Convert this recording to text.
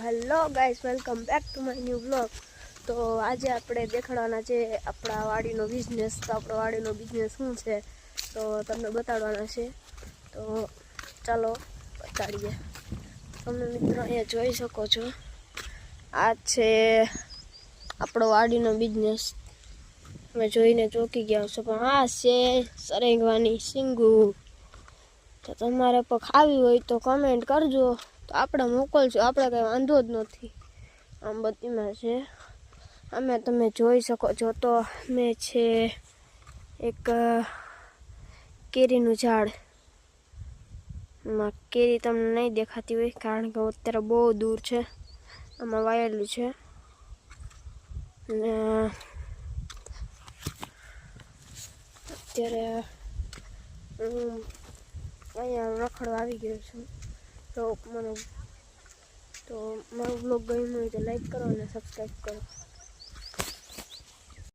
Hello guys, welcome back to my new blog. તો આજે આપણે દેખાડવાના છે આપણા વાડીનો બિઝનેસ। તો આપણો વાડીનો બિઝનેસ શું છે તો તમને બતાડવાના છે। તો ચાલો બતાડીએ। તમે મિત્રો અહીંયા જોઈ શકો છો, આ છે આપણો વાડીનો બિઝનેસ। તમે જોઈને ચોંકી ગયા છો, પણ આ છે સરેંગવાની સિંગુ। તો તમારે પણ ખાવી હોય તો કમેન્ટ કરજો, તો આપણે મોકલશું। આપણે કંઈ વાંધો જ નથી। આમ બધીમાં છે અમે તમે જોઈ શકો છો। તો મેં છે એક કેરીનું ઝાડ, એમાં કેરી તમને નહીં દેખાતી હોય કારણ કે અત્યારે બહુ દૂર છે, આમાં વાયેલું છે। અને અત્યારે હું અહીંયા રખડવા આવી ગયો છું। તો મારો બ્લોગ ગમ્યો હોય તો લાઈક કરો અને સબસ્ક્રાઈબ કરો।